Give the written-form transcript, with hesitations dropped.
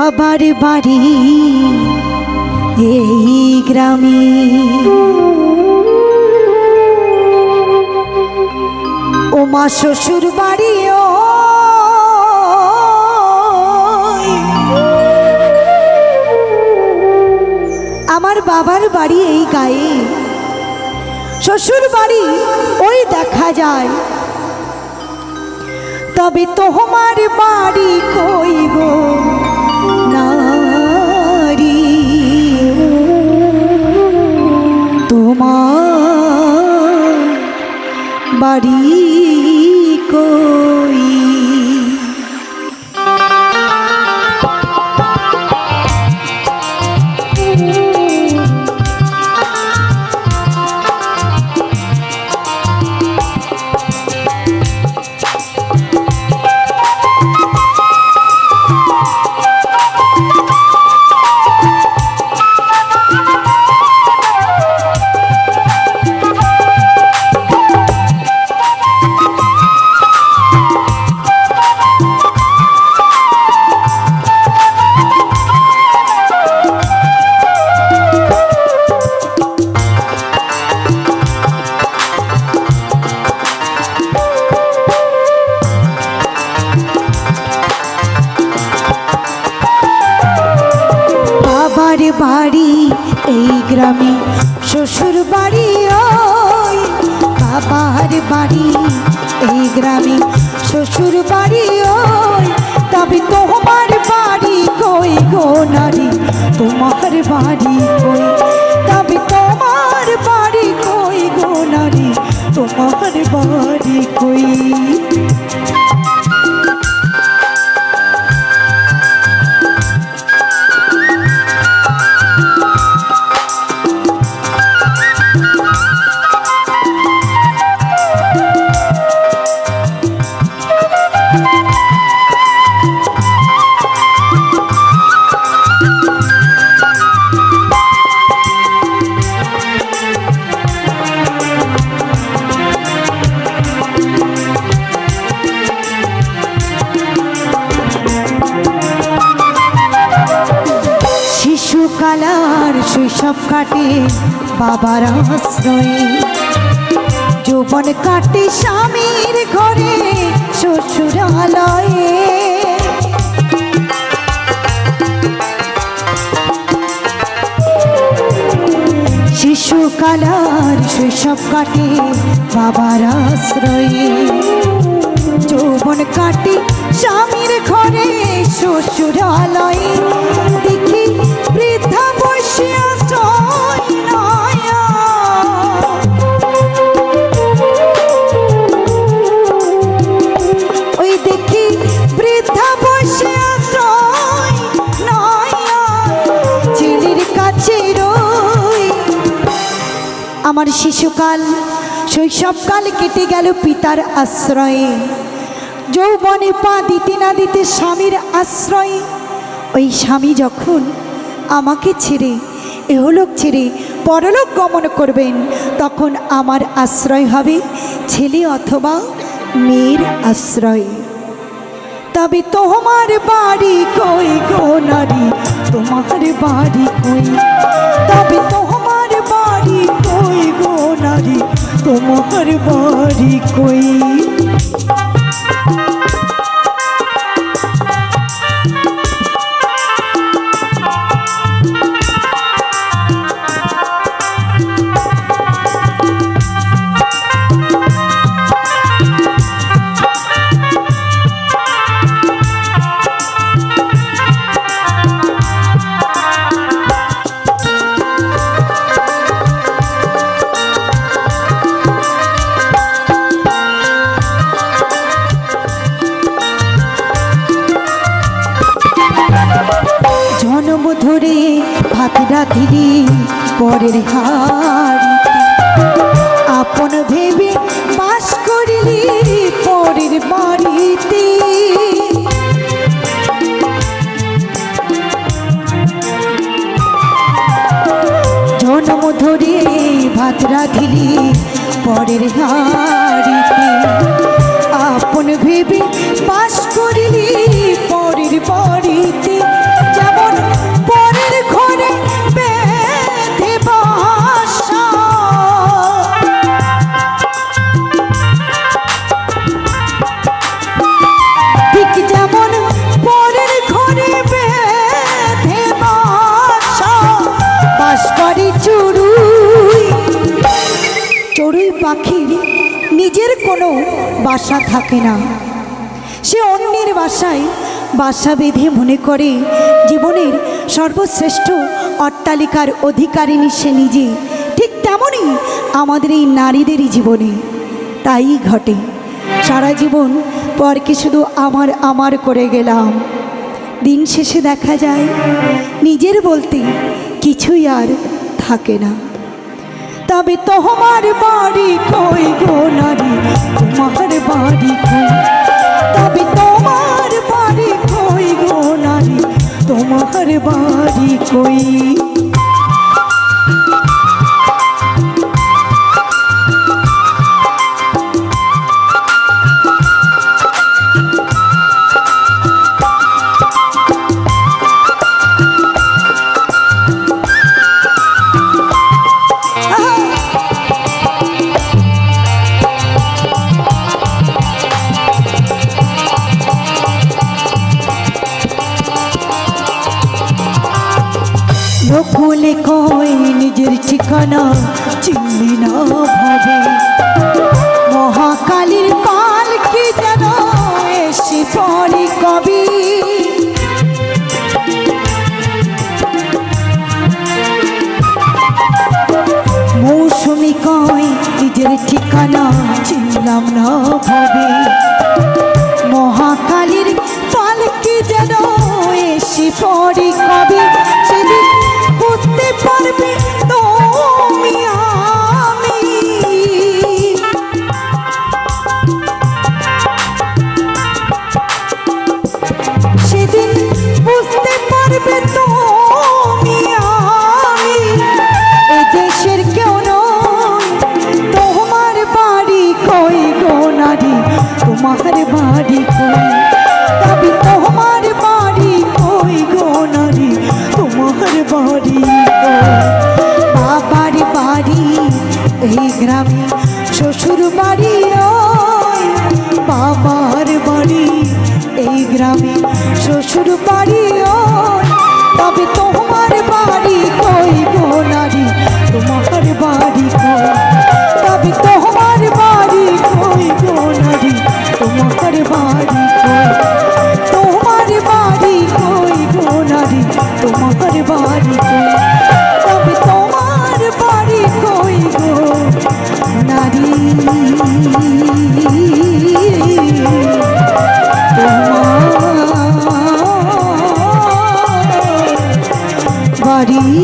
বাবার বাড়ি এই গ্রামে, ও মা শ্বশুর বাড়িও আমার বাবার বাড়ি এই গায়ে, শ্বশুর বাড়ি ওই দেখা যায়। তবে তোমার বাড়ি কই গো নারী, তোমার বাড়ি কই? বাড়ি এই গ্রামে, শ্বশুর বাড়ি ওই বাবার বাড়ি এই গ্রামে, শ্বশুর বাড়ি ওই। তবে তোমার বাড়ি কই গো নারী, তোমার বাড়ি কই? তবে তোমার বাড়ি কই গো নারী, তোমার বাড়ি কই? শিশুকালার শৈশব কাটে বাবার আশ্রয়ে, যৌবন কাটে স্বামীর ঘরে শ্বশুরালয়ে। শিশুকালার শৈশব কাটে বাবার আশ্রয়ে, যৌবন কাটে স্বামীর ঘরে শ্বশুরালয়ে। দেখি বৃদ্ধা বসিয়া ওই দেখি বৃদ্ধা বসিয়া ছেলের কাছে রই। আমার শিশুকাল শৈশবকাল কেটে গেল পিতার আশ্রয়ে, যৌবনে পা দিতে না দিতে স্বামীর আশ্রয়ে। ওই স্বামী যখন আমাকে ছেড়ে এহলোক ছেড়ে পরলোক গমন করবেন, তখন আমার আশ্রয় হবে ছেলে অথবা মেয়ের আশ্রয়। তবে তোমার বাড়ি কই গো নারী, তোমার বাড়ি কই? তবে তোমার বাড়ি কই গো নারী, তোমার বাড়ি কই? জনম ধরে ভাত রাঁধিলি পরের হাড়িতে, আপন ভেবে বাস করিলি পরের বাড়িতে। জনম ধরে ভাত রাঁধিলি পরের হাড়িতে, আপন ভেবে বাস করিলি পরের বাড়িতে। নিজের কোনো বাসা থাকে না, সে অন্যের বাসায় বাসা বেঁধে মনে করে জীবনের সর্বশ্রেষ্ঠ অট্টালিকার অধিকারিণী সে নিজে। ঠিক তেমনই আমাদের এই নারীদেরই জীবনে তাই ঘটে। সারা জীবন পরকে শুধু আমার আমার করে গেলাম, দিন শেষে দেখা যায় নিজের বলতে কিছুই আর থাকে না। তবে তোমার বাড়ি কই গো নারী, তোমার বাড়ি কই, তবে তোমার বাড়ি কই গো নারী, তোমার বাড়ি কই। বলে কই নিজের ঠিকানা চিনলি না ভাবে, মহাকালীর পাল কি যেন এসে পড়ে কবি। মৌসুমি কই নিজের ঠিকানা চিনলাম না ভাবে, মহাকালীর পাল কি যেন এসে পড়ে কবি। সেদিন বুঝতে পারবে তুমি আমি, সেদিন বুঝতে পারবে তুমি আমি এ দেশের কেউ নয়। তোমার বাড়ি কই গো নারী, তোমার বাড়ি কই, তবে তোমার বাড়ি কই গো নারী, তোমার বাড়ি কই। বাবার বাড়ি এই গ্রামে, শ্বশুর বাড়ি ওই, বাবার বাড়ি এই গ্রামে, শ্বশুর বাড়ি ওই, তবে তোমার বাড়ি কই গো নারী, তোমার বাড়ি কই, তবে তোমার বাড়ি কই গো নারী, তোমার বাড়ি কই, তোমার বাড়ি কই গো নারী, তোমার বাড়ি কই, তবে তোমার বাড়ি কই গো নারী, তোমার বাড়ি।